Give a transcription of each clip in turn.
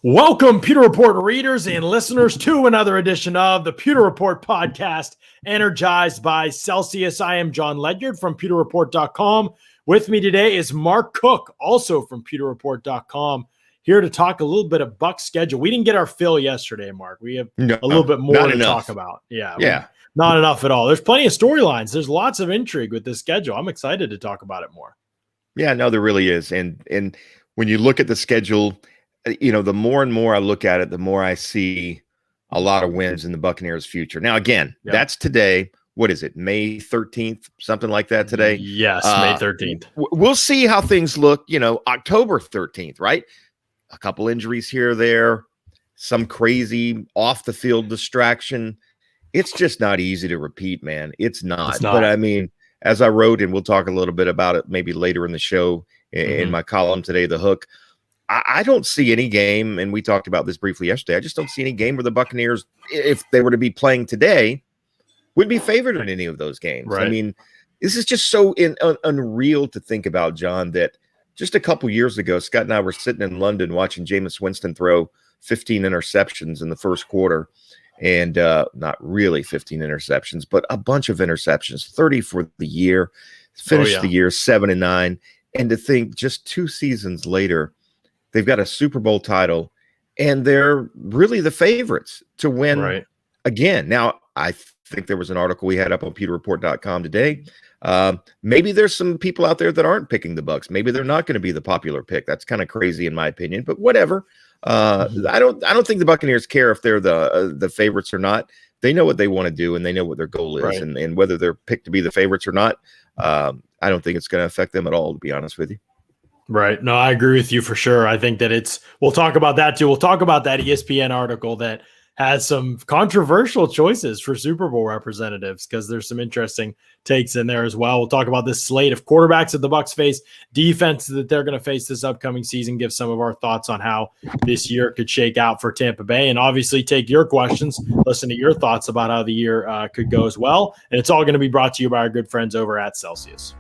Welcome, Pewter Report readers and listeners, to another edition of the Pewter Report podcast, energized by Celsius. I am Jon Ledyard from pewterreport.com. With me today is Mark Cook, also from pewterreport.com, here to talk a little bit of Bucs schedule. We didn't get our fill yesterday, Mark. We have a little bit more to talk about. Yeah. Not enough at all. There's plenty of storylines. There's lots of intrigue with this schedule. I'm excited to talk about it more. Yeah, no, there really is. And when you look at the schedule, you know, the more and more I look at it, the more I see a lot of wins in the Buccaneers' future. Now, again, That's today. What is it? May 13th, something like that today? Yes, May 13th. We'll see how things look, October 13th, right? A couple injuries here or there, some crazy off-the-field distraction. It's just not easy to repeat, man. It's not. But, I mean, as I wrote, and we'll talk a little bit about it maybe later in the show in my column today, The Hook, I don't see any game, and we talked about this briefly yesterday, I just don't see any game where the Buccaneers, if they were to be playing today, would be favored in any of those games. Right. I mean, this is just so unreal to think about, John, that just a couple years ago, Scott and I were sitting in London watching Jameis Winston throw 15 interceptions in the first quarter, and not really 15 interceptions, but a bunch of interceptions, 30 for the year, finished the year 7-9, and to think just 2 seasons later, they've got a Super Bowl title, and they're really the favorites to win again. Now, I think there was an article we had up on pewterreport.com today. Maybe there's some people out there that aren't picking the Bucs. Maybe they're not going to be the popular pick. That's kind of crazy in my opinion, but whatever. I don't think the Buccaneers care if they're the favorites or not. They know what they want to do, and they know what their goal is, and whether they're picked to be the favorites or not. I don't think it's going to affect them at all, to be honest with you. Right. No, I agree with you for sure. I think that we'll talk about that too. We'll talk about that ESPN article that has some controversial choices for Super Bowl representatives, because there's some interesting takes in there as well. We'll talk about this slate of quarterbacks that the Bucs face, defense that they're going to face this upcoming season, give some of our thoughts on how this year could shake out for Tampa Bay, and obviously take your questions, listen to your thoughts about how the year could go as well. And it's all going to be brought to you by our good friends over at Celsius.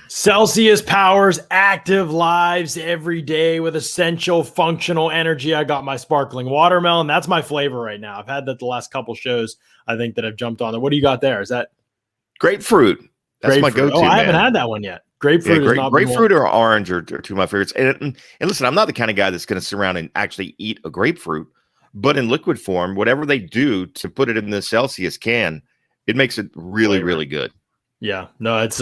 Celsius powers active lives every day with essential functional energy. I got my sparkling watermelon. That's my flavor right now. I've had that the last couple shows, I think, that I've jumped on there. What do you got there? Is that grapefruit? That's my go-to. I haven't had that one yet. Grapefruit or orange are two of my favorites. And listen, I'm not the kind of guy that's going to sit around and actually eat a grapefruit, but in liquid form, whatever they do to put it in the Celsius can, it makes it really, really good. Yeah, no, it's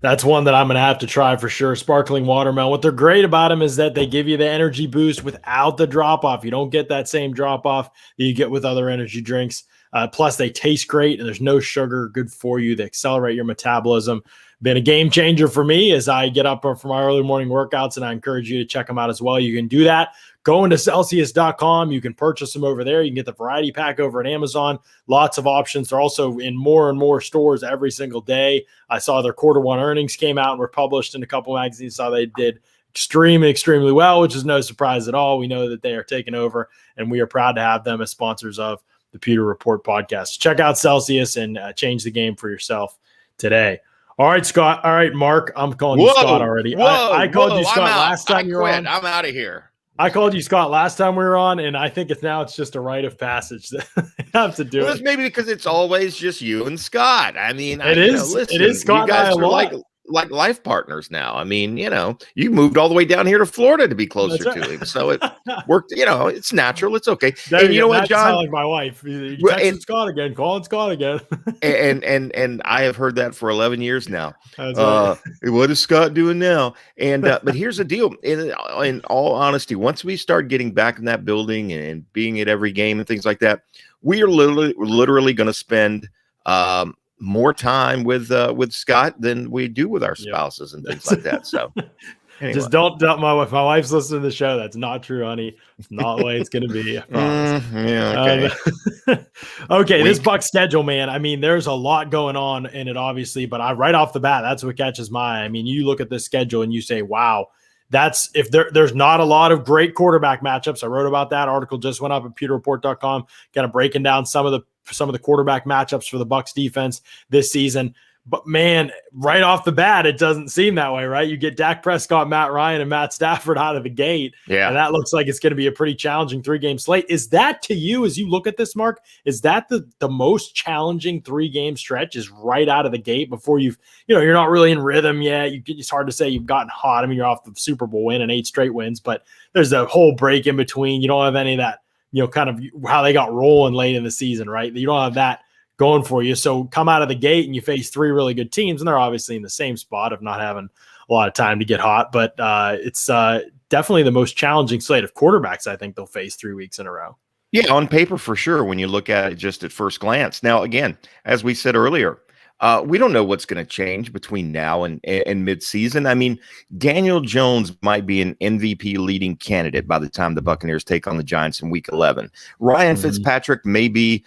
that's one that I'm going to have to try for sure. Sparkling watermelon. What they're great about them is that they give you the energy boost without the drop-off. You don't get that same drop-off that you get with other energy drinks. Plus, they taste great, and there's no sugar. Good for you. They accelerate your metabolism. Been a game changer for me as I get up for my early morning workouts, and I encourage you to check them out as well. You can do that going to Celsius.com. You can purchase them over there. You can get the variety pack over at Amazon. Lots of options. They're also in more and more stores every single day. I saw their Q1 earnings came out and were published in a couple magazines. Saw they did extremely well, which is no surprise at all. We know that they are taking over, and we are proud to have them as sponsors of the Pewter Report podcast. Check out Celsius and change the game for yourself today. All right, Scott. All right, Mark. I'm calling you Scott already. I called you Scott last time you were on. I'm out of here. I called you Scott last time we were on, and I think it's just a rite of passage that I have to do it. It's maybe because it's always just you and Scott. I mean, it is Scott. You guys are like life partners now. I mean, you moved all the way down here to Florida to be closer to him, so it worked. It's natural. It's okay. And you know what, John? Like my wife. You texted Scott again. Calling Scott again. and I have heard that for 11 years now. What is Scott doing now? And but here's the deal. In all honesty, once we start getting back in that building and being at every game and things like that, we are literally going to spend more time with Scott than we do with our spouses and things like that. So anyway. Just don't tell my wife. My wife's listening to the show. That's not true, honey. It's not the way it's going to be. I promise. Okay. Okay. This Bucs schedule, man. I mean, there's a lot going on in it, obviously, but right off the bat, that's what catches my eye. I mean, you look at this schedule and you say, wow, that's if there's not a lot of great quarterback matchups. I wrote about that article just went up at pewterreport.com, kind of breaking down some of the quarterback matchups for the Bucs defense this season. But man, right off the bat, it doesn't seem that way, right? You get Dak Prescott, Matt Ryan, and Matt Stafford out of the gate. Yeah. And that looks like it's going to be a pretty challenging 3-game slate. Is that to you, as you look at this, Mark, is that the most challenging 3-game stretch is right out of the gate before you're not really in rhythm yet. It's hard to say you've gotten hot. I mean, you're off the Super Bowl win and 8 straight wins, but there's a whole break in between. You don't have any of that, kind of how they got rolling late in the season, right? You don't have that going for you. So come out of the gate and you face 3 really good teams, and they're obviously in the same spot of not having a lot of time to get hot, but it's definitely the most challenging slate of quarterbacks I think they'll face 3 weeks in a row. Yeah, on paper for sure when you look at it just at first glance. Now, again, as we said earlier, we don't know what's going to change between now and midseason. I mean, Daniel Jones might be an MVP leading candidate by the time the Buccaneers take on the Giants in Week 11. Ryan Fitzpatrick may be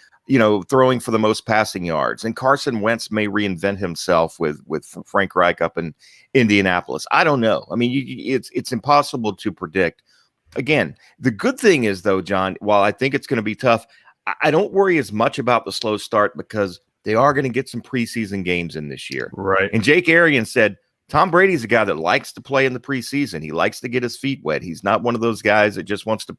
throwing for the most passing yards, and Carson Wentz may reinvent himself with Frank Reich up in Indianapolis. I don't know. I mean, it's impossible to predict. Again, the good thing is, though, John, while I think it's going to be tough, I don't worry as much about the slow start because they are going to get some preseason games in this year. Right. And Jake Arian said, Tom Brady's a guy that likes to play in the preseason. He likes to get his feet wet. He's not one of those guys that just wants to,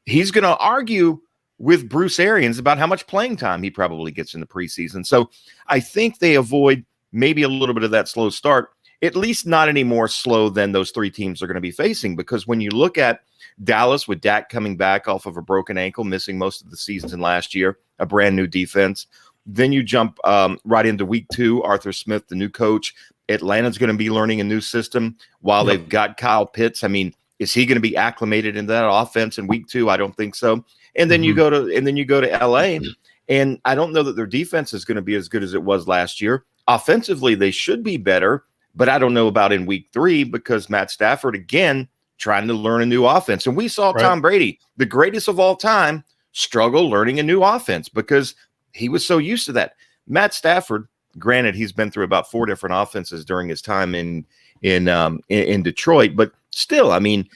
he's going to argue with Bruce Arians about how much playing time he probably gets in the preseason. So I think they avoid maybe a little bit of that slow start, at least not any more slow than those 3 teams are going to be facing. Because when you look at Dallas with Dak coming back off of a broken ankle, missing most of the season last year, a brand new defense, then you jump right into week 2, Arthur Smith, the new coach. Atlanta's going to be learning a new system while they've got Kyle Pitts. I mean, is he going to be acclimated in that offense in week 2? I don't think so. And then you go to LA, and I don't know that their defense is going to be as good as it was last year. Offensively, they should be better, but I don't know about in week 3 because Matt Stafford, again, trying to learn a new offense. And we saw Tom Brady, the greatest of all time, struggle learning a new offense because he was so used to that. Matt Stafford, granted, he's been through about 4 different offenses during his time in Detroit, but still, I mean,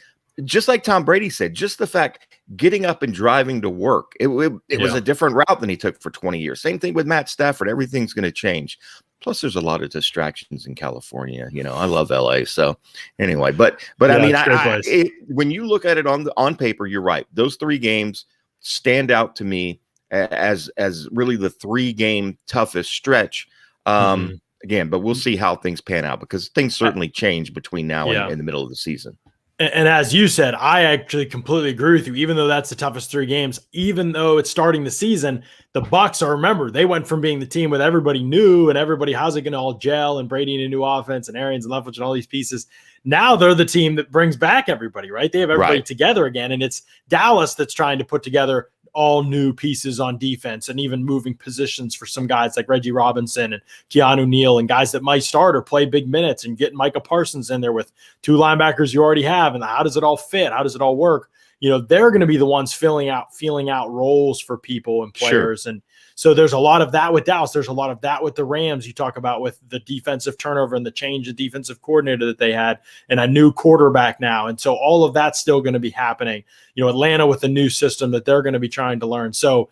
just like Tom Brady said, just the fact getting up and driving to work, it was a different route than he took for 20 years. Same thing with Matt Stafford. Everything's going to change. Plus, there's a lot of distractions in California. I love LA. So anyway, but I mean, when you look at it on paper, you're right. Those 3 games stand out to me as really the 3-game toughest stretch. Again, but we'll see how things pan out because things certainly change between now and the middle of the season. And as you said, I actually completely agree with you. Even though that's the toughest 3 games, even though it's starting the season, the Bucs remember, they went from being the team with everybody new and everybody, how's it going to all gel, and Brady in a new offense and Arians and Leftwich and all these pieces. Now they're the team that brings back everybody, right? They have everybody together again. And it's Dallas that's trying to put together all new pieces on defense and even moving positions for some guys like Reggie Robinson and Keanu Neal and guys that might start or play big minutes, and getting Micah Parsons in there with 2 linebackers you already have. And how does it all fit? How does it all work? They're going to be the ones feeling out roles for people and players. Sure. And so there's a lot of that with Dallas. There's a lot of that with the Rams. You talk about with the defensive turnover and the change of defensive coordinator that they had and a new quarterback now. And so all of that's still going to be happening. Atlanta with the new system that they're going to be trying to learn. So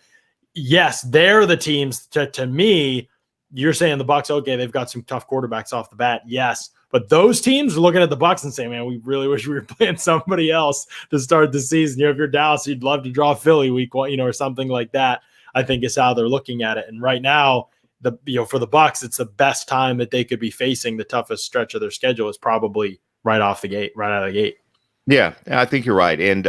yes, they're the teams to me. You're saying the Bucs, okay, they've got some tough quarterbacks off the bat. Yes. But those teams are looking at the Bucs and saying, man, we really wish we were playing somebody else to start the season. If you're Dallas, you'd love to draw Philly week 1, or something like that. I think is how they're looking at it. And right now, for the Bucs, it's the best time that they could be facing the toughest stretch of their schedule is probably right out of the gate. Yeah, I think you're right. And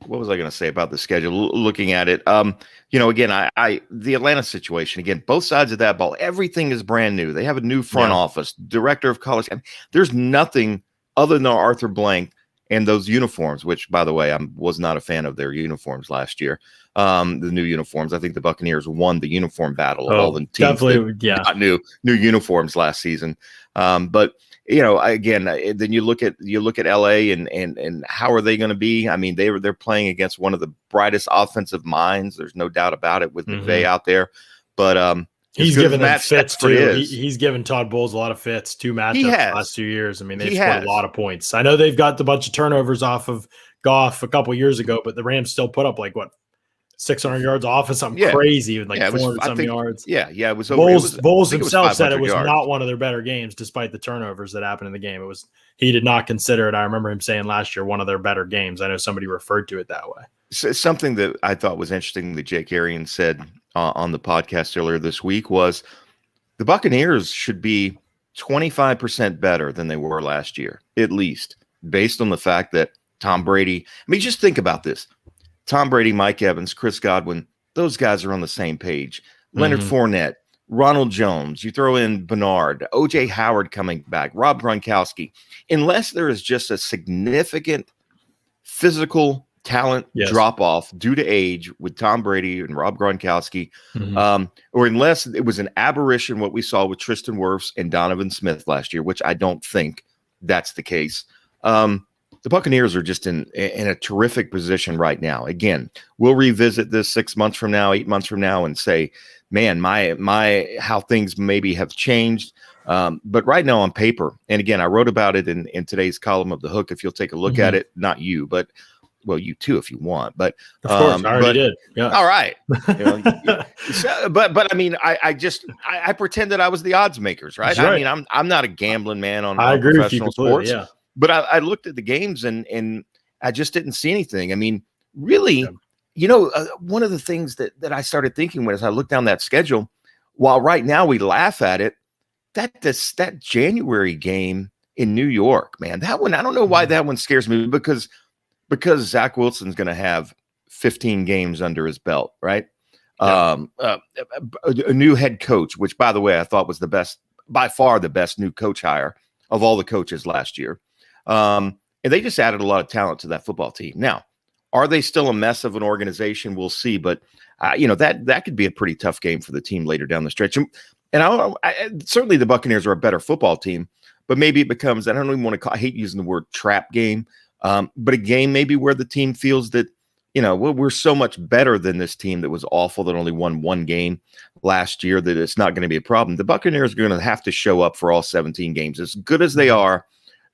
what was I going to say about the schedule? Looking at it, again, the Atlanta situation, again, both sides of that ball, everything is brand new. They have a new front office, director of college. There's nothing other than Arthur Blank and those uniforms, which, by the way, I was not a fan of their uniforms last year. The new uniforms. I think the Buccaneers won the uniform battle of all the teams that got new uniforms last season. But again, then you look at LA and how are they going to be? I mean, they're playing against one of the brightest offensive minds. There's no doubt about it with McVay out there. But he's given them fits too. He's given Todd Bowles a lot of fits. 2 matchups the last 2 years. I mean, they've scored a lot of points. I know they've got a bunch of turnovers off of Goff a couple years ago, but the Rams still put up 600 yards off of something crazy with 400 yards. It was. Bowles himself said it was not one of their better games, despite the turnovers that happened in the game. He did not consider it. I remember him saying last year one of their better games. I know somebody referred to it that way. Something that I thought was interesting that Jake Arian said on the podcast earlier this week was the Buccaneers should be 25% better than they were last year, at least, based on the fact that Tom Brady. I mean, just think about this. Tom Brady, Mike Evans, Chris Godwin, those guys are on the same page. Leonard Fournette, Ronald Jones, you throw in Bernard, O.J. Howard coming back, Rob Gronkowski. Unless there is just a significant physical talent drop-off due to age with Tom Brady and Rob Gronkowski, or unless it was an aberration what we saw with Tristan Wirfs and Donovan Smith last year, which I don't think that's the case. The Buccaneers are just in a terrific position right now. Again, we'll revisit this 6 months from now, 8 months from now, and say, man, my how things maybe have changed. But right now on paper, and again, I wrote about it in today's column of The Hook. If you'll take a look at it, not you, but you too, if you want. But of course, I already did. Yeah. All right. But I mean, I pretend that I was the odds makers, right? I mean, I'm not a gambling man on professional sports. Yeah. But I looked at the games and I just didn't see anything. I mean, really, one of the things that I started thinking when as I looked down that schedule, while right now we laugh at it, that January game in New York, man, that one, I don't know why that one scares me because Zach Wilson's going to have 15 games under his belt, right? Yeah. A new head coach, which, by the way, I thought was by far the best new coach hire of all the coaches last year. And they just added a lot of talent to that football team. Now, are they still a mess of an organization? We'll see. But, that could be a pretty tough game for the team later down the stretch. And certainly the Buccaneers are a better football team, but maybe it becomes, I don't even want to I hate using the word trap game, but a game maybe where the team feels that, we're so much better than this team that was awful that only won one game last year that it's not going to be a problem. The Buccaneers are going to have to show up for all 17 games. As good as they are,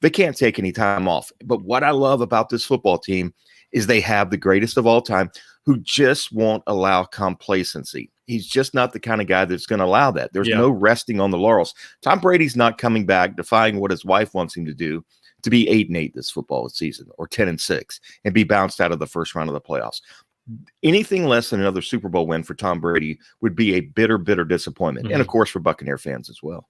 they can't take any time off. But what I love about this football team is they have the greatest of all time who just won't allow complacency. He's just not the kind of guy that's going to allow that. There's no resting on the laurels. Tom Brady's not coming back, defying what his wife wants him to do, to be 8-8 this football season or 10-6 and be bounced out of the first round of the playoffs. Anything less than another Super Bowl win for Tom Brady would be a bitter, bitter disappointment. And of course, for Buccaneer fans as well.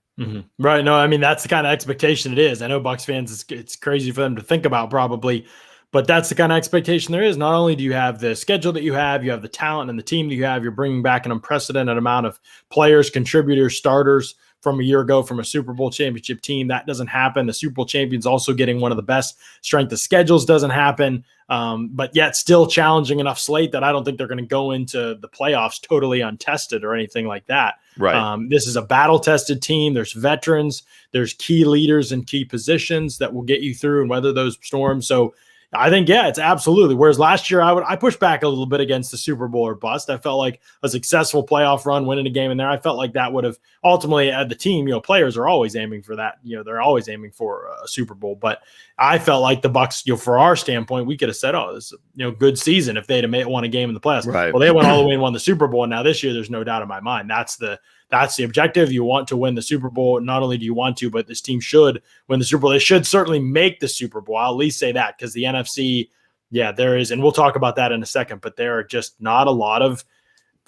Right. No, I mean, that's the kind of expectation it is. I know Bucs fans, it's crazy for them to think about probably, but that's the kind of expectation there is. Not only do you have the schedule that you have the talent and the team that you have, you're bringing back an unprecedented amount of players, contributors, starters from a year ago from a Super Bowl championship team. That doesn't happen. The Super Bowl champions also getting one of the best strength of schedules doesn't happen. But yet still challenging enough slate that I don't think they're going to go into the playoffs totally untested or anything like that. Right. This is a battle-tested team. There's veterans. There's key leaders in key positions that will get you through and weather those storms. So I think, it's absolutely. Whereas last year, I pushed back a little bit against the Super Bowl or bust. I felt like a successful playoff run, winning a game in there, I felt like that would have ultimately the team, players are always aiming for that. They're always aiming for a Super Bowl. But I felt like the Bucs, for our standpoint, we could have said, oh, this is good season if they'd have won a game in the playoffs. Right. Well, they went all the way and won the Super Bowl. And now this year, there's no doubt in my mind. That's the objective. You want to win the Super Bowl. Not only do you want to, but this team should win the Super Bowl. They should certainly make the Super Bowl. I'll at least say that because the NFC, there is, and we'll talk about that in a second, but there are just not a lot of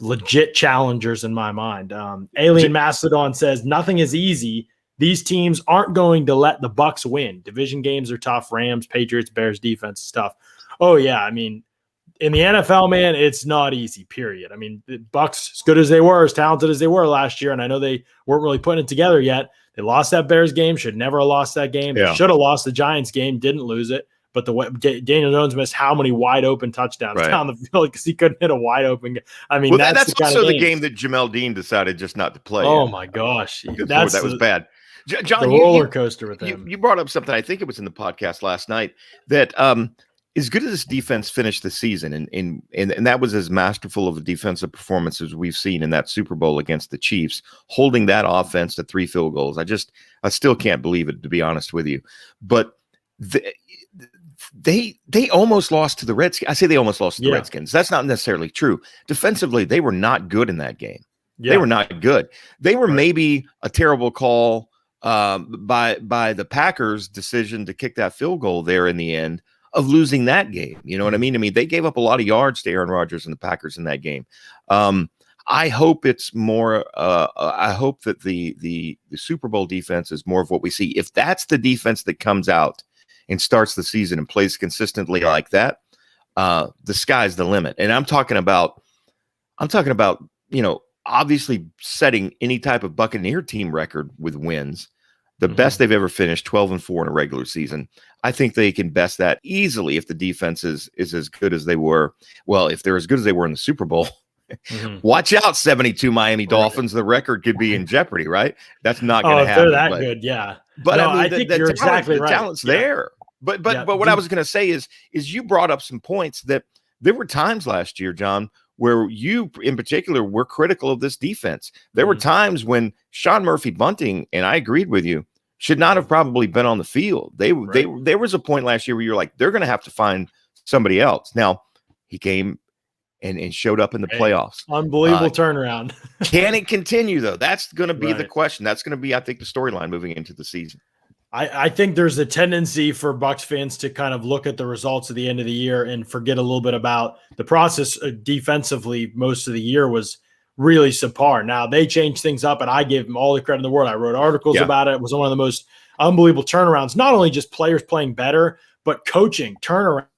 legit challengers in my mind. Alien Mastodon says nothing is easy. These teams aren't going to let the Bucs win. Division games are tough. Rams, Patriots, Bears defense is tough. Oh yeah. I mean, in the NFL, man, it's not easy, period. I mean, the Bucs, as good as they were, as talented as they were last year, and I know they weren't really putting it together yet. They lost that Bears game, should never have lost that game. They should have lost the Giants game, didn't lose it. but Daniel Jones missed how many wide open touchdowns down the field because he couldn't hit a wide open. I mean, that's also the game that Jamel Dean decided just not to play. Oh my gosh, that was bad. John, the roller coaster with him. You brought up something. I think it was in the podcast last night that as good as this defense finished the season, and that was as masterful of a defensive performance as we've seen in that Super Bowl against the Chiefs, holding that offense to 3 field goals. I still can't believe it, to be honest with you. But they almost lost to the Redskins. I say they almost lost to the Redskins. That's not necessarily true. Defensively, they were not good in that game. They were not good. They were maybe a terrible call by the Packers' decision to kick that field goal there in the end of losing that game. You know what I mean? I mean, they gave up a lot of yards to Aaron Rodgers and the Packers in that game. I hope it's more. I hope that the Super Bowl defense is more of what we see. If that's the defense that comes out and starts the season and plays consistently like that, the sky's the limit. And I'm talking about, obviously setting any type of Buccaneer team record with wins. The best they've ever finished, 12-4 in a regular season. I think they can best that easily if the defense is as good as they were. Well, if they're as good as they were in the Super Bowl, watch out, 72 Miami Dolphins. The record could be in jeopardy, right? That's not going to happen. They're that good, yeah. But no, I think you're exactly right. The talent's there. But what I was going to say is you brought up some points that there were times last year, John, where you in particular were critical of this defense. There were times when Sean Murphy-Bunting, and I agreed with you, should not have probably been on the field. There was a point last year where you're like, they're going to have to find somebody else. Now, he came and showed up in the playoffs. Unbelievable turnaround. Can it continue, though? That's going to be the question. That's going to be, I think, the storyline moving into the season. I think there's a tendency for Bucs fans to kind of look at the results at the end of the year and forget a little bit about the process. Defensively, most of the year was really subpar. Now, they changed things up, and I gave them all the credit in the world. I wrote articles about it. It was one of the most unbelievable turnarounds, not only just players playing better, but coaching turnaround.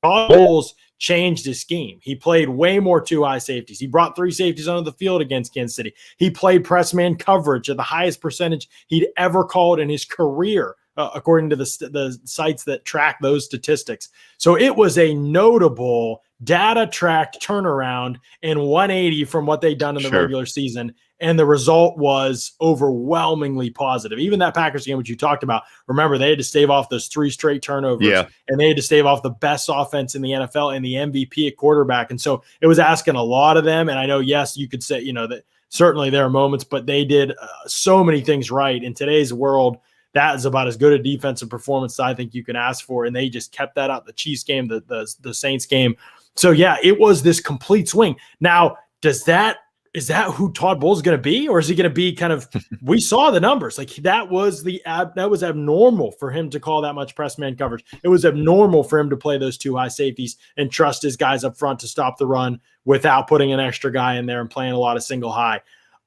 Bowles changed his scheme. He played way more 2 high safeties. He brought 3 safeties onto the field against Kansas City. He played press man coverage at the highest percentage he'd ever called in his career, according to the sites that track those statistics. So it was a notable data-tracked turnaround in 180 from what they'd done in the regular season. And the result was overwhelmingly positive. Even that Packers game, which you talked about, remember, they had to stave off those 3 straight turnovers. And they had to stave off the best offense in the NFL and the MVP at quarterback. And so it was asking a lot of them. And I know, yes, you could say, that certainly there are moments, but they did so many things right. In today's world, that is about as good a defensive performance I think you can ask for. And they just kept that out. The Chiefs game, the Saints game. So, yeah, it was this complete swing. Now, is that who Todd Bowles is going to be, or is he going to be kind of? We saw the numbers. Like that was abnormal for him to call that much press man coverage. It was abnormal for him to play those 2 high safeties and trust his guys up front to stop the run without putting an extra guy in there and playing a lot of single high.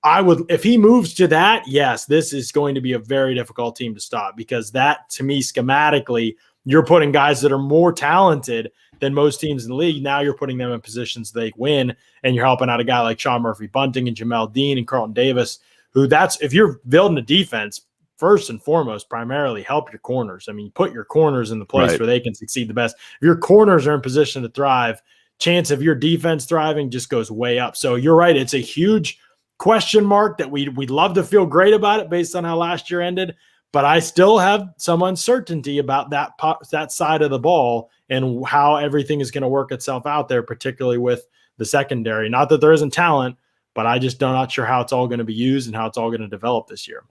If he moves to that, yes, this is going to be a very difficult team to stop, because that, to me, schematically, you're putting guys that are more talented than most teams in the league. Now you're putting them in positions they win, and you're helping out a guy like Sean Murphy-Bunting and Jamel Dean and Carlton Davis, if you're building a defense, first and foremost, primarily help your corners. I mean, put your corners in the place where they can succeed the best. If your corners are in position to thrive, chance of your defense thriving just goes way up. So you're right. It's a huge question mark that we'd love to feel great about it based on how last year ended. But I still have some uncertainty about that side of the ball and how everything is going to work itself out there, particularly with the secondary. Not that there isn't talent, but I just not sure how it's all going to be used and how it's all going to develop this year.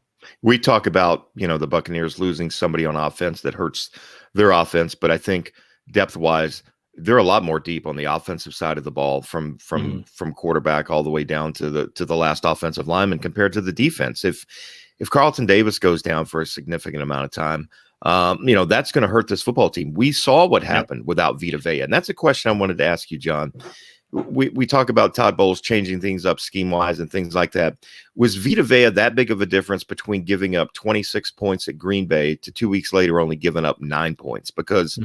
We talk about, the Buccaneers losing somebody on offense that hurts their offense, but I think depth-wise, they're a lot more deep on the offensive side of the ball from quarterback all the way down to the last offensive lineman compared to the defense. If Carlton Davis goes down for a significant amount of time, that's going to hurt this football team. We saw what happened without Vita Vea, and that's a question I wanted to ask you, John. We talk about Todd Bowles changing things up scheme-wise and things like that. Was Vita Vea that big of a difference between giving up 26 points at Green Bay to 2 weeks later only giving up 9 points? Because,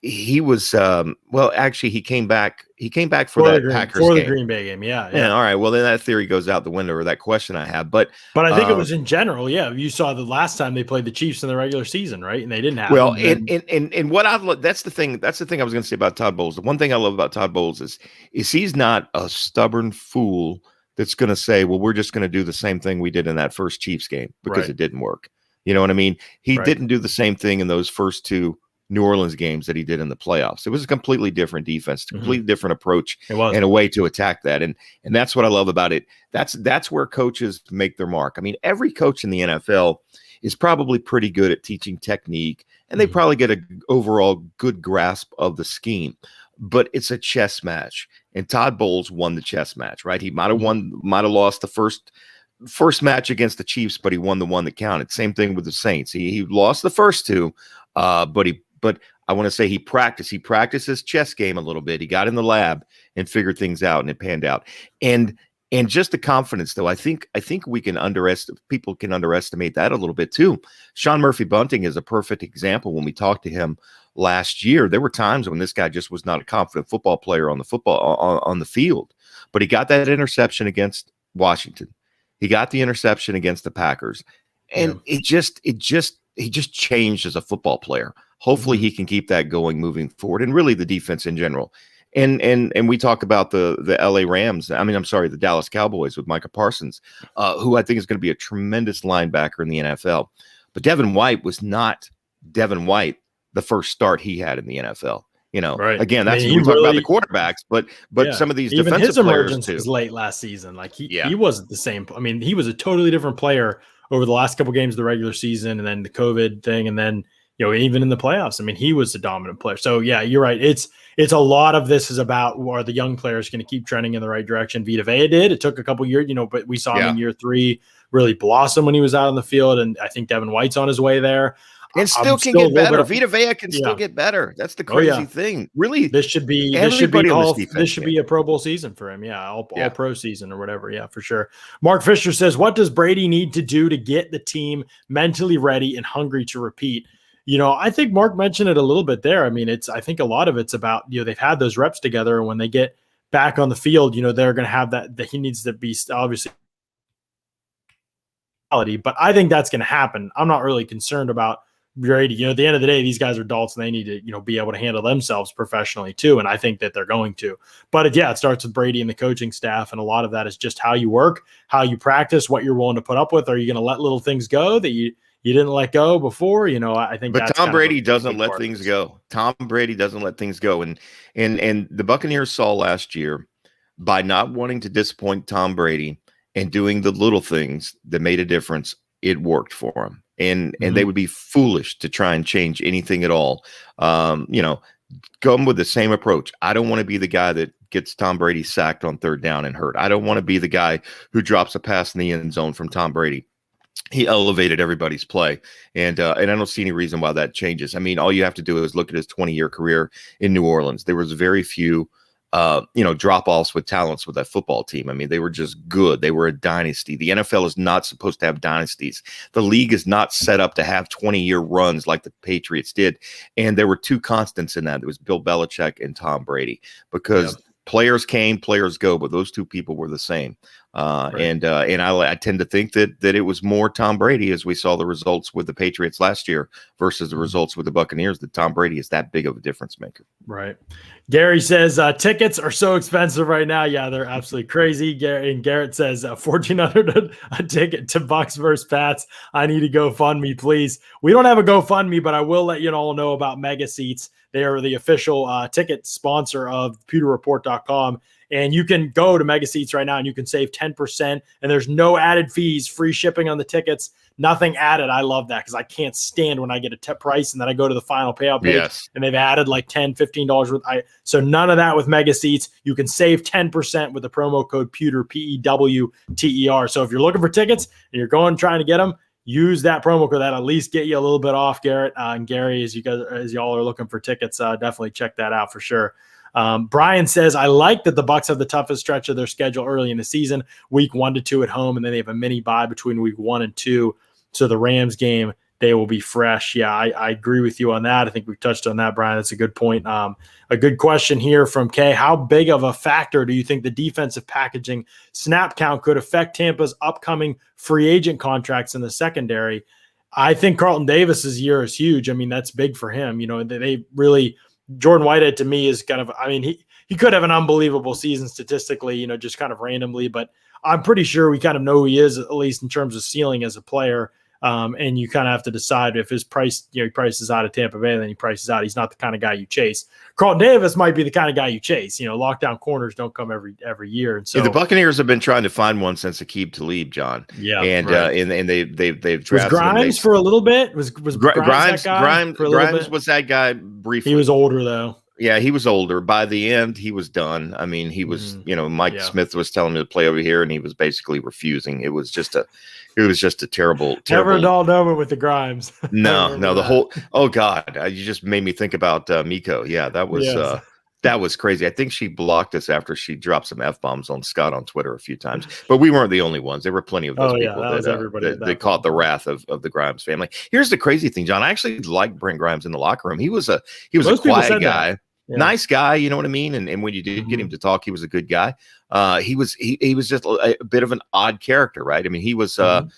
he was well, actually, he came back for For that Packers the game. Green Bay game. Yeah. Yeah, all right. Well, then that theory goes out the window, or that question I have. But But I think it was in general. Yeah. You saw the last time they played the Chiefs in the regular season, right? And they didn't have well, them. and what I've that's the thing. That's the thing I was going to say about Todd Bowles. The one thing I love about Todd Bowles is he's not a stubborn fool that's going to say, "Well, we're just going to do the same thing we did in that first Chiefs game because it didn't work." You know what I mean? He didn't do the same thing in those first two New Orleans games that he did in the playoffs. It was a completely different defense, a completely different approach, and a way to attack that. And that's what I love about it. That's where coaches make their mark. I mean, every coach in the NFL is probably pretty good at teaching technique, and they probably get an overall good grasp of the scheme. But it's a chess match, and Todd Bowles won the chess match, right? He might have lost the first match against the Chiefs, but he won the one that counted. Same thing with the Saints. He lost the first two, but I want to say he practiced his chess game a little bit. He got in the lab and figured things out, and it panned out. And just the confidence, though, I think people can underestimate that a little bit too. Sean Murphy-Bunting is a perfect example. When we talked to him last year, there were times when this guy just was not a confident football player on the field. But he got that interception against Washington. He got the interception against the Packers, and he just changed as a football player. Hopefully he can keep that going moving forward, and really the defense in general. And we talk about the LA Rams. I mean, I'm sorry, the Dallas Cowboys with Micah Parsons, who I think is going to be a tremendous linebacker in the NFL. But Devin White was not Devin White the first start he had in the NFL. You know, again, that's we talk about the quarterbacks, but some of these even defensive his emergence players too. Was late last season. Like he wasn't the same. I mean, he was a totally different player over the last couple games of the regular season, and then the COVID thing, and then even in the playoffs. I mean, he was the dominant player. So yeah, you're right. It's a lot of this is about are the young players going to keep trending in the right direction. Vita Vea did. It took a couple years, but we saw him in year 3 really blossom when he was out on the field, and I think Devin White's on his way there. And still can get better. Vita Vea can still get better. That's the crazy thing. Really, this should be a Pro Bowl season for him. Yeah, all pro season or whatever. Yeah, for sure. Mark Fisher says, "What does Brady need to do to get the team mentally ready and hungry to repeat?" I think Mark mentioned it a little bit there. I mean, I think a lot of it's about they've had those reps together, and when they get back on the field, they're going to have that he needs to be obviously. But I think that's going to happen. I'm not really concerned about Brady. At the end of the day, these guys are adults and they need to, be able to handle themselves professionally too. And I think that they're going to. But it starts with Brady and the coaching staff. And a lot of that is just how you work, how you practice, what you're willing to put up with. Are you going to let little things go that you didn't let go before? I think. But Tom Brady doesn't let things go. Tom Brady doesn't let things go. And the Buccaneers saw last year, by not wanting to disappoint Tom Brady and doing the little things that made a difference, it worked for him. And they would be foolish to try and change anything at all. Come with the same approach. I don't want to be the guy that gets Tom Brady sacked on third down and hurt. I don't want to be the guy who drops a pass in the end zone from Tom Brady. He elevated everybody's play, and I don't see any reason why that changes. I mean, all you have to do is look at his 20-year career in New Orleans. There was very few drop-offs with talents with that football team. I mean, they were just good. They were a dynasty. The NFL is not supposed to have dynasties. The league is not set up to have 20-year runs like the Patriots did. And there were two constants in that. There was Bill Belichick and Tom Brady, because players came, players go, but those two people were the same. And I tend to think that it was more Tom Brady, as we saw the results with the Patriots last year versus the results with the Buccaneers, that Tom Brady is that big of a difference maker. Right. Gary says tickets are so expensive right now. Yeah, they're absolutely crazy. Garrett says $1,400 a ticket to Bucs versus Pats. I need a GoFundMe, please. We don't have a GoFundMe, but I will let you all know about Mega Seats. They are the official ticket sponsor of pewterreport.com. And you can go to Mega Seats right now and you can save 10%. And there's no added fees, free shipping on the tickets, nothing added. I love that because I can't stand when I get a price and then I go to the final payout page and they've added like $10, $15 worth. So none of that with Mega Seats. You can save 10% with the promo code Pewter, PEWTER. So if you're looking for tickets and you're trying to get them, use that promo code. That at least get you a little bit off, Garrett and Gary, as y'all are looking for tickets. Definitely check that out for sure. Brian says, I like that the Bucs have the toughest stretch of their schedule early in the season, week 1 to 2 at home, and then they have a mini bye between week 1 and 2. So the Rams game they will be fresh. Yeah, I agree with you on that. I think we've touched on that, Brian. That's a good point. A good question here from Kay. How big of a factor do you think the defensive packaging snap count could affect Tampa's upcoming free agent contracts in the secondary? I think Carlton Davis's year is huge. I mean, that's big for him. They really – Jordan Whitehead to me is kind of – I mean, he could have an unbelievable season statistically, just kind of randomly, but I'm pretty sure we kind of know who he is, at least in terms of ceiling as a player. And you kind of have to decide if his price, he prices out of Tampa Bay, then he prices out. He's not the kind of guy you chase. Carlton Davis might be the kind of guy you chase. Lockdown corners don't come every year. And so the Buccaneers have been trying to find one since Aqib Talib, John. Yeah, and right. And they've was Grimes for a little bit. Was Grimes that guy? Grimes was that guy briefly. He was older though. Yeah, he was older. By the end, he was done. I mean, he was, Mike Smith was telling him to play over here, and he was basically refusing. It was just a terrible. Never a dull moment with the Grimes. No, the whole. Oh God, you just made me think about Miko. Yeah, that was crazy. I think she blocked us after she dropped some F-bombs on Scott on Twitter a few times. But we weren't the only ones. There were plenty of those people that caught the wrath of the Grimes family. Here's the crazy thing, John. I actually liked Brent Grimes in the locker room. He was a quiet guy. Yeah. Nice guy, you know what I mean? And when you did get him to talk, he was a good guy. He was just a bit of an odd character, right? I mean, he was a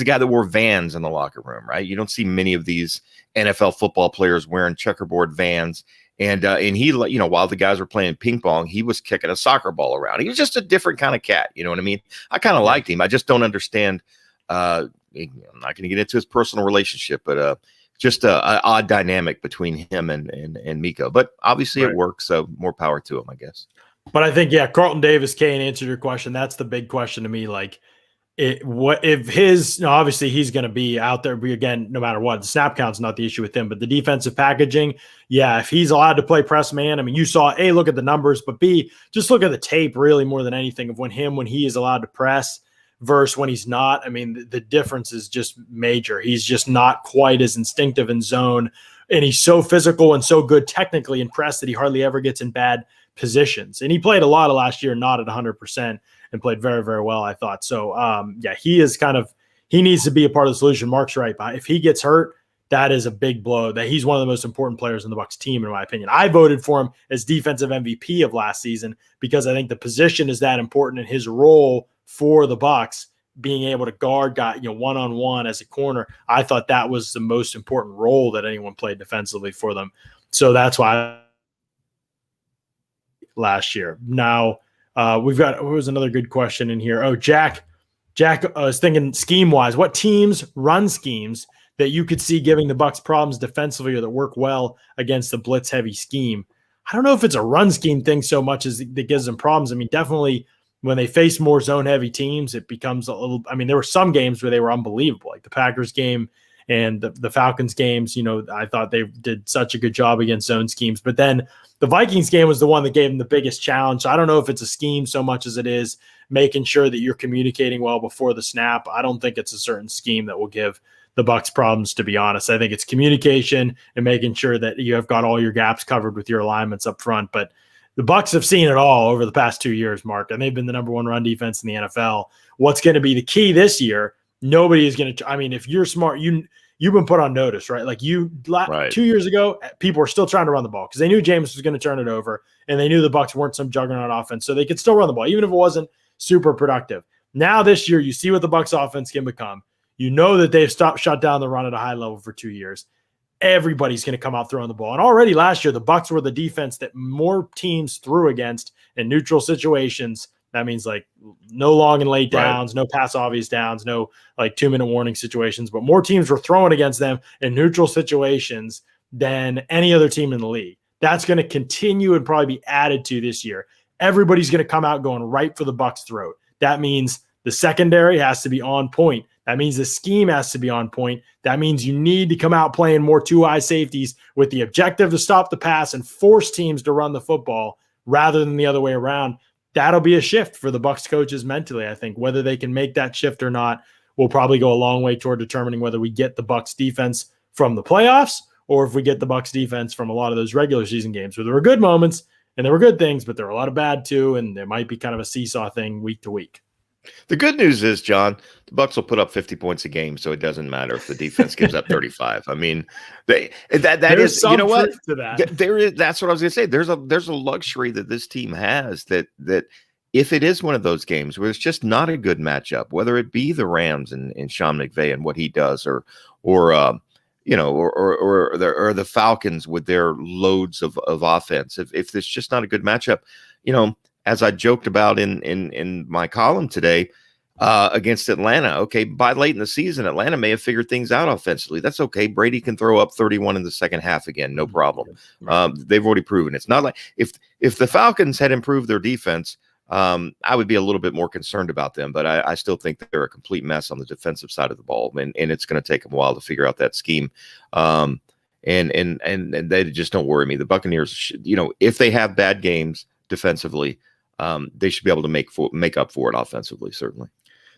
guy that wore Vans in the locker room, right? You don't see many of these NFL football players wearing checkerboard Vans. And he, while the guys were playing ping pong, he was kicking a soccer ball around. He was just a different kind of cat, you know what I mean? I kind of liked him. I just don't understand. I'm not going to get into his personal relationship, but just a odd dynamic between him and Miko. But obviously it works, so more power to him, I guess. But I think, Carlton Davis, Kane answered your question. That's the big question to me. Like, obviously he's going to be out there again, no matter what. The snap count's not the issue with him, but the defensive packaging, if he's allowed to play press man, I mean, you saw, A, look at the numbers, but B, just look at the tape really more than anything of when he is allowed to press versus when he's not. I mean, the difference is just major. He's just not quite as instinctive in zone, and he's so physical and so good technically in press that he hardly ever gets in bad positions. And he played a lot of last year, not at 100%, and played very, very well, I thought. So, he needs to be a part of the solution. Mark's right. But if he gets hurt, that is a big blow. That he's one of the most important players in the Bucs team, in my opinion. I voted for him as defensive MVP of last season because I think the position is that important in his role for the Bucs, being able to guard guy, one-on-one as a corner. I thought that was the most important role that anyone played defensively for them. So that's why last year. Now we've got, what was another good question in here? Oh, Jack was thinking scheme-wise, what teams run schemes that you could see giving the Bucs problems defensively or that work well against the blitz-heavy scheme? I don't know if it's a run scheme thing so much as that gives them problems. I mean, definitely when they face more zone-heavy teams, it becomes a little – I mean, there were some games where they were unbelievable, like the Packers game and the Falcons games. I thought they did such a good job against zone schemes. But then the Vikings game was the one that gave them the biggest challenge. So I don't know if it's a scheme so much as it is making sure that you're communicating well before the snap. I don't think it's a certain scheme that will give the Bucs problems, to be honest. I think it's communication and making sure that you have got all your gaps covered with your alignments up front. But the Bucs have seen it all over the past 2 years, Mark, and they've been the number one run defense in the NFL. What's going to be the key this year? Nobody is going to – I mean, if you're smart, you've been put on notice, right? Like 2 years ago, people were still trying to run the ball because they knew James was going to turn it over, and they knew the Bucs weren't some juggernaut offense, so they could still run the ball, even if it wasn't super productive. Now this year, you see what the Bucs offense can become. You know that they've shut down the run at a high level for 2 years. Everybody's going to come out throwing the ball. And already last year, the Bucs were the defense that more teams threw against in neutral situations. That means like no long and late downs, no pass obvious downs, no like 2-minute warning situations, but more teams were throwing against them in neutral situations than any other team in the league. That's going to continue and probably be added to this year. Everybody's going to come out going right for the Bucs' throat. That means the secondary has to be on point. That means the scheme has to be on point. That means you need to come out playing more two-high safeties with the objective to stop the pass and force teams to run the football rather than the other way around. That'll be a shift for the Bucs coaches mentally, I think. Whether they can make that shift or not will probably go a long way toward determining whether we get the Bucs defense from the playoffs or if we get the Bucs defense from a lot of those regular season games where there were good moments and there were good things, but there were a lot of bad too, and there might be kind of a seesaw thing week to week. The good news is, John, the Bucs will put up 50 points a game, so it doesn't matter if the defense gives up 35. I mean, that There's is, some you know what? truth to that. There is. That's what I was going to say. There's a luxury that this team has that if it is one of those games where it's just not a good matchup, whether it be the Rams and Sean McVay and what he does, or the Falcons with their loads of offense. If it's just not a good matchup, as I joked about in my column today against Atlanta. Okay, by late in the season, Atlanta may have figured things out offensively. That's okay. Brady can throw up 31 in the second half again, no problem. They've already proven it's not like if the Falcons had improved their defense, I would be a little bit more concerned about them, but I still think they're a complete mess on the defensive side of the ball, and it's going to take them a while to figure out that scheme. And they just don't worry me. The Buccaneers, if they have bad games defensively, they should be able to make up for it offensively. Certainly,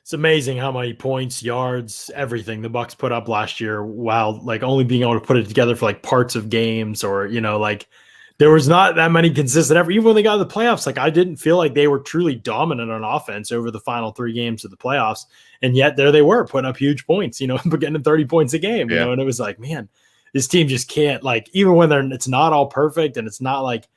it's amazing how many points, yards, everything the Bucs put up last year, while only being able to put it together for parts of games, or there was not that many consistent effort. Even when they got to the playoffs, I didn't feel like they were truly dominant on offense over the final 3 games of the playoffs. And yet there they were putting up huge points, getting 30 points a game, and it was man, this team just can't, even when it's not all perfect and it's not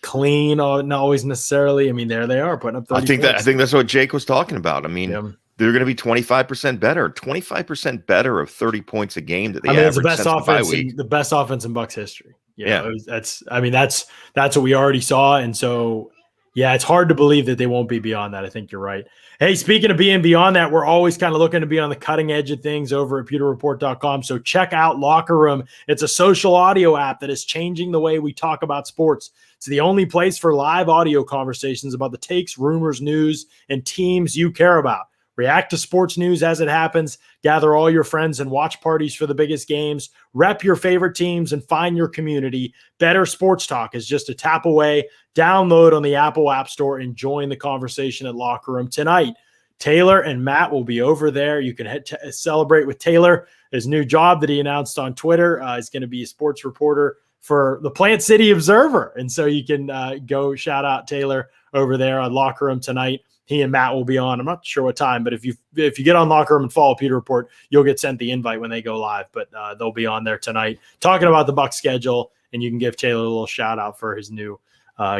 clean or not always necessarily. I mean, there they are putting up 30 points. I think that's what Jake was talking about. I mean, they're going to be 25% better, 25% better of 30 points a game that they average the best since offense, the best offense in Bucs history. That's what we already saw. And so, it's hard to believe that they won't be beyond that. I think you're right. Hey, speaking of being beyond that, we're always kind of looking to be on the cutting edge of things over at pewterreport.com. So check out Locker Room. It's a social audio app that is changing the way we talk about sports. It's the only place for live audio conversations about the takes, rumors, news, and teams you care about. React to sports news as it happens, gather all your friends and watch parties for the biggest games, rep your favorite teams, and find your community. Better Sports Talk is just a tap away. Download on the Apple App Store and join the conversation at Locker Room tonight. Taylor and Matt will be over there. You can celebrate with Taylor. His new job that he announced on Twitter is going to be a sports reporter for the Plant City Observer. And so you can go shout out Taylor over there on Locker Room tonight. He and Matt will be on. I'm not sure what time, but if you get on Locker Room and follow Pewter Report, you'll get sent the invite when they go live. But they'll be on there tonight talking about the Bucs schedule, and you can give Taylor a little shout out for his new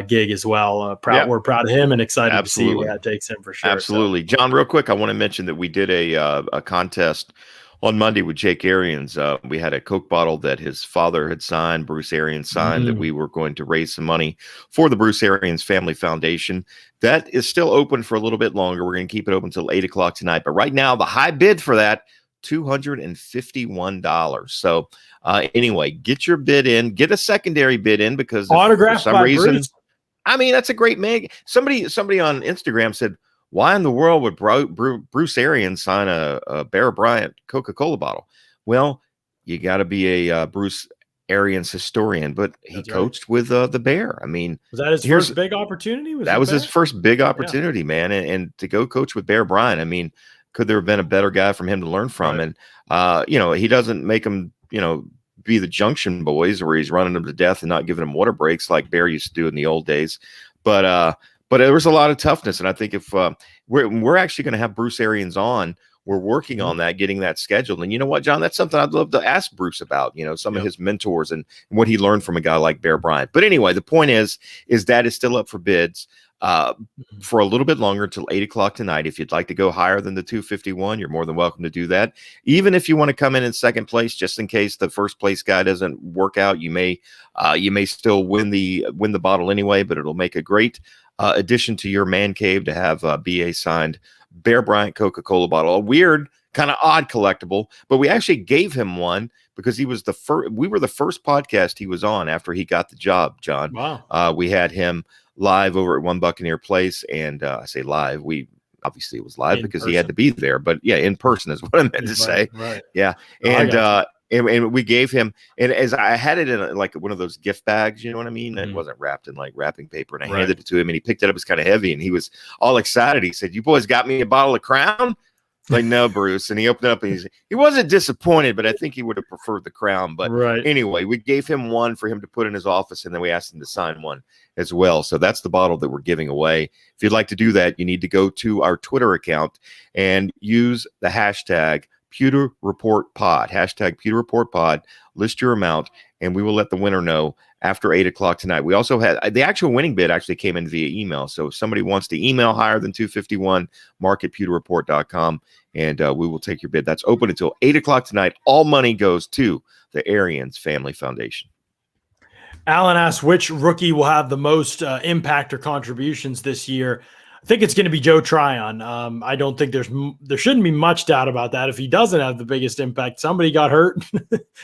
gig as well. We're proud of him and excited to see where that takes him for sure. Absolutely. So. John, real quick, I want to mention that we did a contest on Monday with Jake Arians. We had a Coke bottle that his father had signed, Bruce Arians signed, that we were going to raise some money for the Bruce Arians Family Foundation. That is still open for a little bit longer. We're going to keep it open until 8 o'clock tonight. But right now, the high bid for that, $251. So anyway, get your bid in, get a secondary bid in, because autographed for some by reason, Bruce. I mean, that's a great mag. Somebody on Instagram said, why in the world would Bruce Arians sign a Bear Bryant Coca-Cola bottle? Well, you got to be a Bruce Arians historian, but he coached with the Bear. I mean, was that his first big opportunity? That was his first big opportunity, man. And to go coach with Bear Bryant, I mean, could there have been a better guy from him to learn from? Right. And, he doesn't make him, be the Junction Boys where he's running them to death and not giving them water breaks like Bear used to do in the old days. But there was a lot of toughness. And I think if we're actually going to have Bruce Arians on, we're working on that, getting that scheduled. And you know what, John, that's something I'd love to ask Bruce about, some of his mentors and what he learned from a guy like Bear Bryant. But anyway, the point is that is still up for bids for a little bit longer until 8 o'clock tonight. If you'd like to go higher than the 251, you're more than welcome to do that. Even if you want to come in second place, just in case the first place guy doesn't work out, you may still win the bottle anyway, but it'll make a great addition to your man cave to have BA signed Bear Bryant Coca-Cola bottle. A weird, kind of odd collectible, but we actually gave him one because he was we were the first podcast he was on after he got the job, John. Wow. We had him live over at One Buccaneer Place, and I say live, obviously it was live because he had to be there, but yeah, in person is what I meant to say. Right. Yeah. And we gave him, and as I had it in like one of those gift bags, you know what I mean? It wasn't wrapped in like wrapping paper, and I handed it to him, and he picked it up. It's kind of heavy, and he was all excited. He said, "You boys got me a bottle of Crown?" Like, no, Bruce. And he opened up and he wasn't disappointed, but I think he would have preferred the crown. But Right. anyway, we gave him one for him to put in his office, and then we asked him to sign one as well. So that's the bottle that we're giving away. If you'd like to do that, you need to go to our Twitter account and use the hashtag Pewter Report Pod, hashtag Pewter Report Pod, list your amount, and we will let the winner know after 8 o'clock tonight. We also had the actual winning bid actually came in via email. So if somebody wants to email higher than 251, mark at pewterreport.com, and we will take your bid. That's open until 8 o'clock tonight. All money goes to the Arians Family Foundation. Alan asks which rookie will have the most impact or contributions this year. I think it's going to be Joe Tryon. I don't think there shouldn't be much doubt about that. If he doesn't have the biggest impact, somebody got hurt.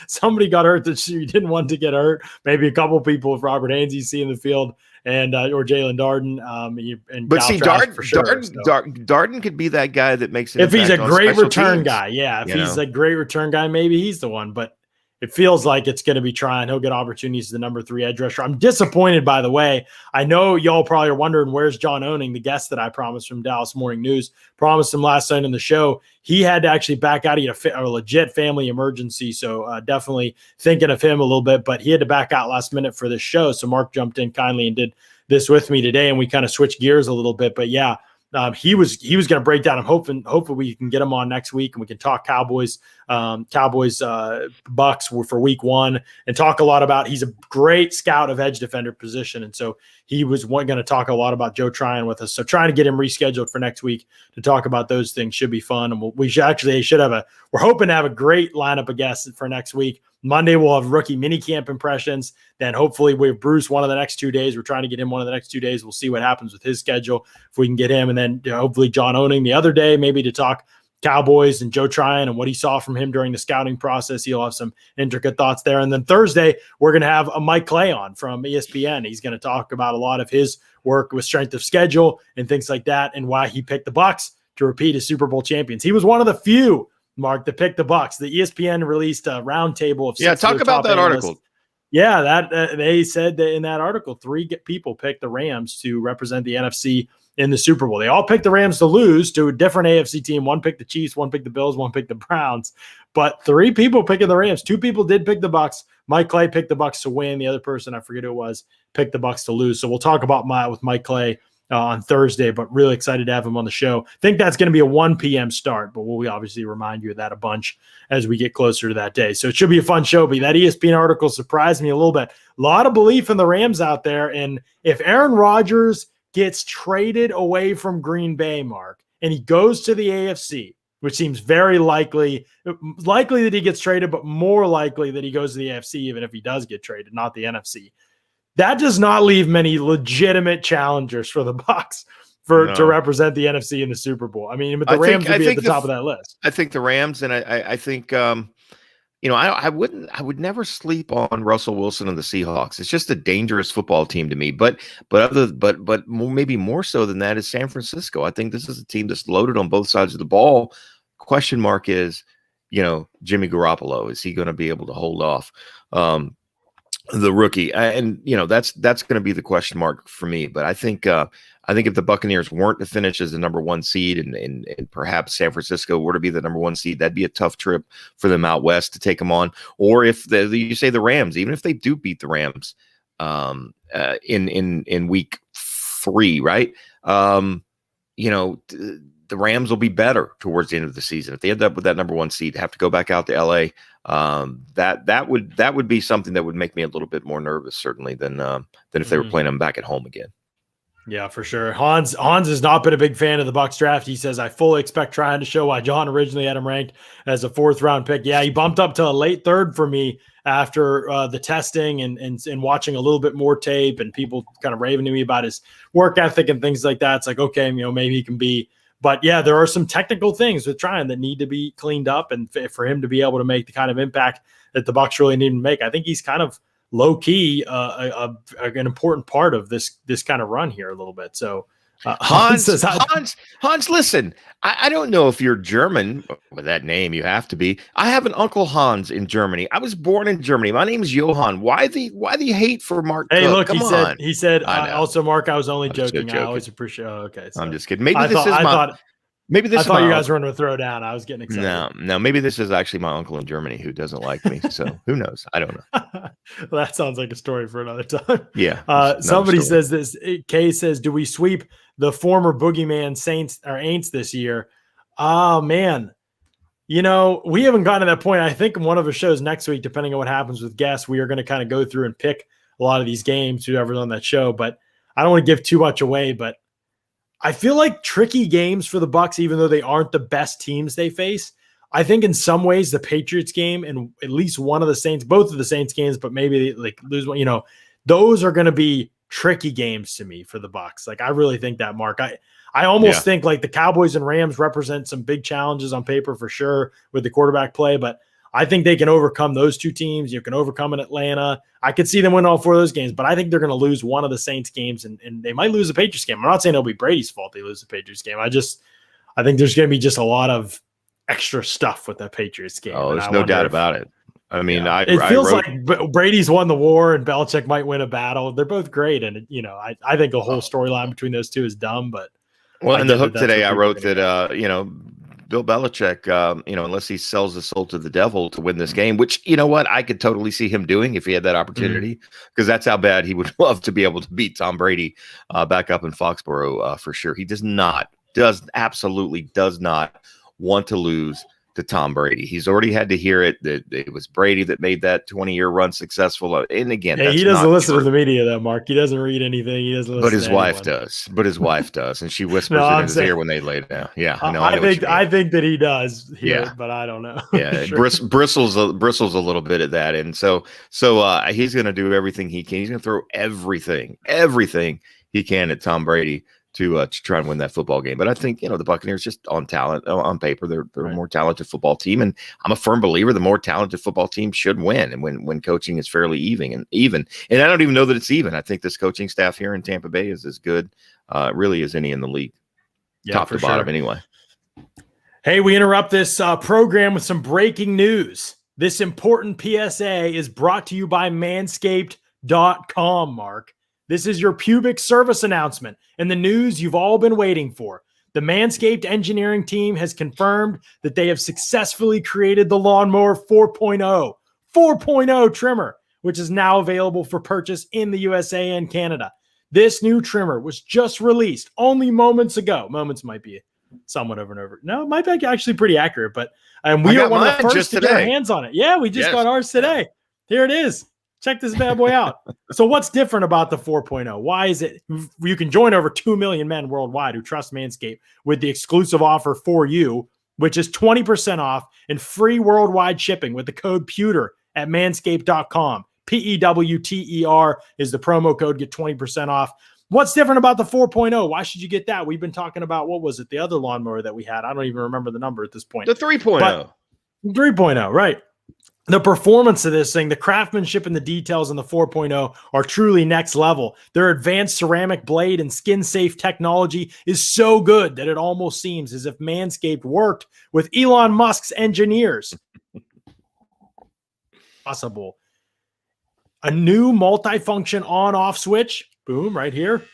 Somebody got hurt that you didn't want to get hurt. Maybe a couple people if Robert Haynes you see in the field and or Jalen Darden. But see, Darden could be that guy that makes it. If he's a great return guy, yeah. If he's a great return guy, maybe he's the one. But it feels like it's going to be Tryon. He'll get opportunities as the number 3 edge rusher. I'm disappointed, by the way. I know y'all probably are wondering where's John Owning, the guest that I promised from Dallas Morning News. Promised him last night on the show. He had to actually back out. He had a legit family emergency, so definitely thinking of him a little bit. But he had to back out last minute for this show, so Mark jumped in kindly and did this with me today, and we kind of switched gears a little bit. But yeah, he was going to break down. I'm hoping we can get him on next week and we can talk Cowboys Bucs for week 1 and talk a lot about. He's a great scout of edge defender position, and so he was going to talk a lot about Joe Tryon with us. So trying to get him rescheduled for next week to talk about those things should be fun. And we're hoping to have a great lineup of guests for next week. Monday, we'll have rookie minicamp impressions. Then hopefully we have Bruce one of the next 2 days. We're trying to get him one of the next 2 days. We'll see what happens with his schedule if we can get him. And then hopefully John Owning the other day, maybe to talk Cowboys and Joe Tryon and what he saw from him during the scouting process. He'll have some intricate thoughts there. And then Thursday, we're going to have a Mike Clay on from ESPN. He's going to talk about a lot of his work with strength of schedule and things like that and why he picked the Bucs to repeat as Super Bowl champions. He was one of the few, Mark, to pick the Bucs. The ESPN released a roundtable of talk about that analysts. Article. Yeah, that they said that in that article, 3 people picked the Rams to represent the NFC in the Super Bowl. They all picked the Rams to lose to a different AFC team. One picked the Chiefs, one picked the Bills, one picked the Browns. But 3 people picking the Rams. 2 people did pick the Bucs. Mike Clay picked the Bucs to win. The other person, I forget who it was, picked the Bucs to lose. So we'll talk about with Mike Clay on Thursday, but really excited to have him on the show. I think that's going to be a 1 p.m. start, but we'll obviously remind you of that a bunch as we get closer to that day. So it should be a fun show. But that ESPN article surprised me a little bit. A lot of belief in the Rams out there. And if Aaron Rodgers gets traded away from Green Bay, Mark, and he goes to the AFC, which seems very likely that he gets traded, but more likely that he goes to the AFC, even if he does get traded, not the NFC. That does not leave many legitimate challengers for the Bucs to represent the NFC in the Super Bowl. I mean, but the Rams would be at the top of that list. I think the Rams, and I think I would never sleep on Russell Wilson and the Seahawks. It's just a dangerous football team to me. But maybe more so than that is San Francisco. I think this is a team that's loaded on both sides of the ball. Question mark is, Jimmy Garoppolo, is he going to be able to hold off the rookie? And that's going to be the question mark for me. But I think if the Buccaneers weren't to finish as the number 1 seed and perhaps San Francisco were to be the number 1 seed, that'd be a tough trip for them out west to take them on. Or if you say the Rams, even if they do beat the Rams in week 3, right? The Rams will be better towards the end of the season. If they end up with that number 1 seed, have to go back out to LA. That would be something that would make me a little bit more nervous, certainly, than if they were playing them back at home again. Yeah, for sure. Hans has not been a big fan of the Bucs draft. He says, I fully expect trying to show why John originally had him ranked as a 4th round pick. Yeah, he bumped up to a late 3rd for me after the testing and watching a little bit more tape and people kind of raving to me about his work ethic and things like that. It's like, okay, maybe he can be. But yeah, there are some technical things with Tryon that need to be cleaned up, and for him to be able to make the kind of impact that the Bucs really need to make, I think he's kind of low key an important part of this kind of run here a little bit. So Hans, listen, I don't know if you're German with that name. You have to be. I have an uncle Hans in Germany. I was born in Germany. My name is Johann. Why the hate for Mark? Hey, Cook? Look, he said. Also, Mark, I was only joking. I always appreciate. Oh, okay, so I'm just kidding. Maybe this is Maybe this I is thought my you guys were going to throw down. I was getting excited. No, maybe this is actually my uncle in Germany who doesn't like me. So who knows? I don't know. Well, that sounds like a story for another time. Yeah. Somebody says this. Kay says, "Do we sweep the former boogeyman Saints or Aints this year?" Oh man, we haven't gotten to that point. I think in one of the shows next week, depending on what happens with guests, we are going to kind of go through and pick a lot of these games, whoever's on that show. But I don't want to give too much away. But I feel like tricky games for the Bucs, even though they aren't the best teams they face. I think in some ways the Patriots game and at least one of the Saints, both of the Saints games, but maybe like lose one, those are going to be tricky games to me for the Bucs. Like I really think that, Mark. I almost think like the Cowboys and Rams represent some big challenges on paper for sure with the quarterback play, but I think they can overcome those two teams. You can overcome in Atlanta. I could see them win all four of those games, but I think they're going to lose one of the Saints games and they might lose the Patriots game. I'm not saying it'll be Brady's fault they lose the Patriots game. I think there's going to be just a lot of extra stuff with that Patriots game. Oh, there's no doubt about it. I mean, it feels like Brady's won the war and Belichick might win a battle. They're both great. And, I think a whole storyline between those two is dumb, but. Well, in the hook today, I wrote that, Bill Belichick, unless he sells his soul to the devil to win this game, which, you know what, I could totally see him doing if he had that opportunity, because that's how bad he would love to be able to beat Tom Brady back up in Foxborough for sure. He absolutely does not want to lose to Tom Brady. He's already had to hear it that it was Brady that made that 20-year run successful. And again, he doesn't listen to the media, though, Mark. He doesn't read anything. He doesn't listen. But his wife does. And she whispers in his ear when they lay down. Yeah, I think that he does hear it, but I don't know. Yeah, sure. bristles a little bit at that, and so he's going to do everything he can. He's going to throw everything he can at Tom Brady to try and win that football game. But I think, the Buccaneers, just on talent, on paper, they're a more talented football team. And I'm a firm believer the more talented football team should win. And when coaching is fairly even. And I don't even know that it's even. I think this coaching staff here in Tampa Bay is as good really as any in the league. Yeah, top to bottom anyway. Hey, we interrupt this program with some breaking news. This important PSA is brought to you by Manscaped.com, Mark. This is your pubic service announcement and the news you've all been waiting for. The Manscaped engineering team has confirmed that they have successfully created the Lawnmower 4.0 trimmer, which is now available for purchase in the USA and Canada. This new trimmer was just released only moments ago. Moments might be somewhat over and over. No, it might be actually pretty accurate, but we are one of the first to get our hands on it. Yeah, we just got ours today. Here it is. Check this bad boy out. So what's different about the 4.0? Why is it you can join over 2 million men worldwide who trust Manscaped with the exclusive offer for you, which is 20% off and free worldwide shipping with the code PEWTER at manscaped.com. PEWTER is the promo code. Get 20% off. What's different about the 4.0? Why should you get that? We've been talking about, what was it, the other lawnmower that we had? I don't even remember the number at this point. The 3.0. 3.0, right. The performance of this thing, the craftsmanship and the details in the 4.0 are truly next level. Their advanced ceramic blade and skin-safe technology is so good that it almost seems as if Manscaped worked with Elon Musk's engineers. Possible. A new multifunction on-off switch. Boom, right here.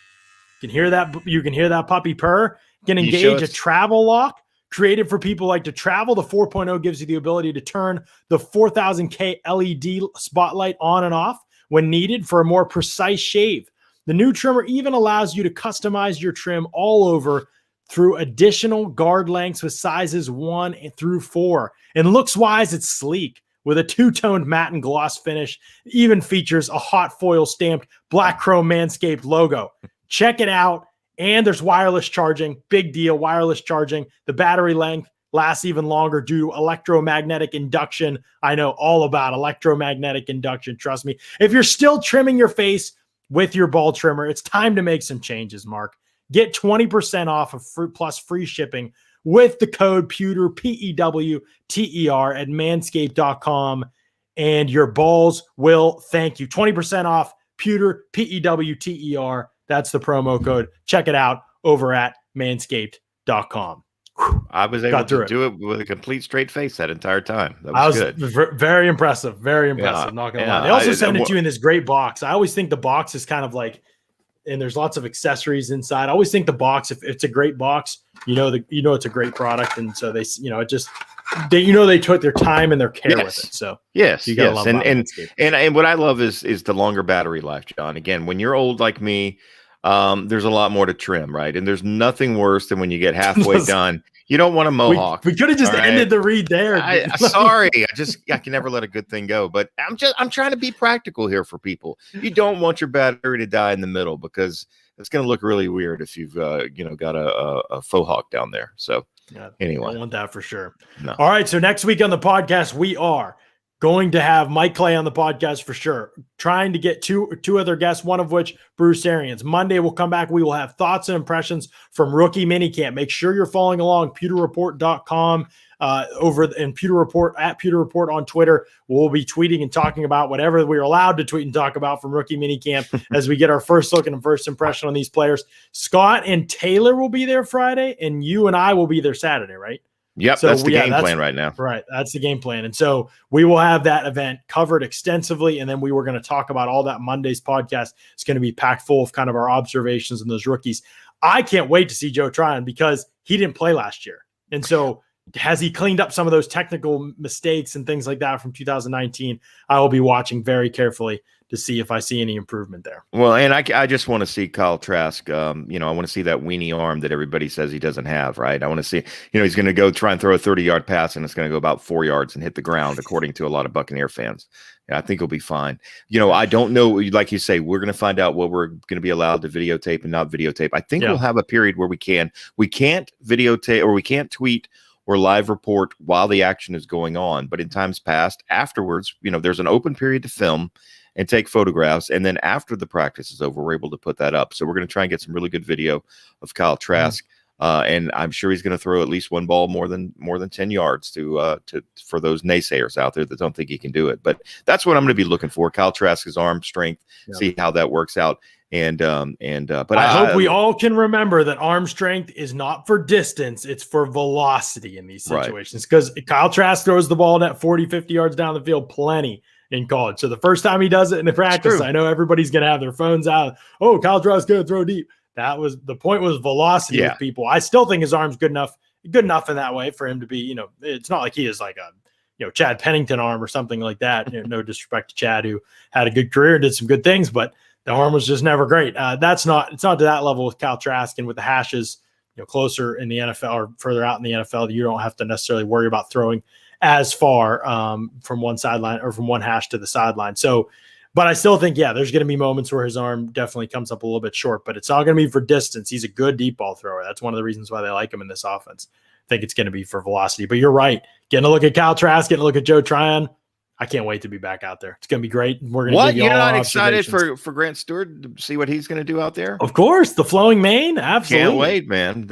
You can hear that puppy purr. You can engage a travel lock. Created for people like to travel, the 4.0 gives you the ability to turn the 4000K LED spotlight on and off when needed for a more precise shave. The new trimmer even allows you to customize your trim all over through additional guard lengths with sizes 1 through 4. And looks-wise, it's sleek with a two-toned matte and gloss finish. It even features a hot foil stamped black chrome Manscaped logo. Check it out. And there's wireless charging. Big deal, wireless charging. The battery length lasts even longer due to electromagnetic induction. I know all about electromagnetic induction. Trust me. If you're still trimming your face with your ball trimmer, it's time to make some changes, Mark. Get 20% off of plus free shipping with the code PEWTER, PEWTER at manscaped.com, and your balls will thank you. 20% off PEWTER, PEWTER. That's the promo code. Check it out over at manscaped.com. I was able to do it with a complete straight face that entire time. That was good. Very impressive. Very impressive. Not gonna lie. They also send it to you in this great box. I always think the box is kind of like and there's lots of accessories inside. I always think the box, if it's a great box, it's a great product. And so they took their time and their care with it. So yes, you gotta love Manscaped. And what I love is the longer battery life, John. Again, when you're old like me, there's a lot more to trim, right? And there's nothing worse than when you get halfway done. You don't want a mohawk. We could have just ended the read there. Sorry, I can never let a good thing go. But I'm trying to be practical here for people. You don't want your battery to die in the middle because it's going to look really weird if you've got a faux hawk down there. So anyway, I don't want that for sure. No. All right. So next week on the podcast, we are going to have Mike Clay on the podcast for sure. Trying to get two other guests, one of which Bruce Arians. Monday we'll come back. We will have thoughts and impressions from rookie minicamp. Make sure you're following along pewterreport.com over in Pewter Report at Pewter Report on Twitter. We'll be tweeting and talking about whatever we're allowed to tweet and talk about from rookie minicamp as we get our first look and first impression on these players. Scott and Taylor will be there Friday, and you and I will be there Saturday, right? Yep, so that's the game plan right now. Right, that's the game plan. And so we will have that event covered extensively, and then we were going to talk about all that. Monday's podcast is going to be packed full of kind of our observations and those rookies. I can't wait to see Joe Tryon because he didn't play last year. And so has he cleaned up some of those technical mistakes and things like that from 2019? I will be watching very carefully to see if I see any improvement there. Well, and I just want to see Kyle Trask. I want to see that weenie arm that everybody says he doesn't have, right? I want to see, he's going to go try and throw a 30-yard pass, and it's going to go about 4 yards and hit the ground, according to a lot of Buccaneer fans. Yeah, I think he'll be fine. I don't know. Like you say, we're going to find out what we're going to be allowed to videotape and not videotape. I think we'll have a period where we can't videotape or we can't tweet or live report while the action is going on. But in times past, afterwards, there's an open period to film and take photographs. And then after the practice is over, we're able to put that up. So we're going to try and get some really good video of Kyle Trask. And I'm sure he's going to throw at least one ball more than 10 yards for those naysayers out there that don't think he can do it. But that's what I'm going to be looking for. Kyle Trask's arm strength, see how that works out. But I hope we all can remember that arm strength is not for distance. It's for velocity in these situations, because Kyle Trask throws the ball at 40, 50 yards down the field plenty in college. So the first time he does it in the practice, I know everybody's going to have their phones out. Oh, Kyle Trask going to throw deep. That was the point, was velocity with people. I still think his arm's good enough in that way for him to be, it's not like he is like a, Chad Pennington arm or something like that. No disrespect to Chad, who had a good career and did some good things, but the arm was just never great. It's not to that level with Kyle Trask, and with the hashes, closer in the NFL or further out in the NFL, you don't have to necessarily worry about throwing as far from one sideline or from one hash to the sideline. So, but I still think, there's going to be moments where his arm definitely comes up a little bit short, but it's all going to be for distance. He's a good deep ball thrower. That's one of the reasons why they like him in this offense. I think it's going to be for velocity, but you're right. Getting a look at Kyle Trask, getting a look at Joe Tryon. I can't wait to be back out there. It's going to be great. We're going to give you You're all not excited for Grant Stewart to see what he's going to do out there? Of course, the flowing mane. Absolutely. Can't wait, man.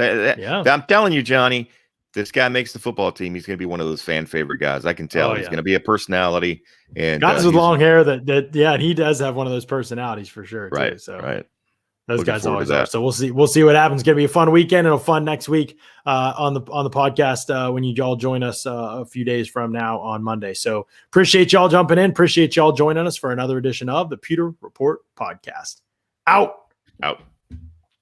I'm telling you, Johnny, this guy makes the football team. He's going to be one of those fan favorite guys. I can tell. He's going to be a personality. And guys with long hair and he does have one of those personalities for sure. Right. Too, so. Right. Those guys always are. So we'll see what happens. It's going to be a fun weekend and a fun next week on the podcast when you all join us a few days from now on Monday. So appreciate y'all jumping in. Appreciate y'all joining us for another edition of the Pewter Report podcast. Out.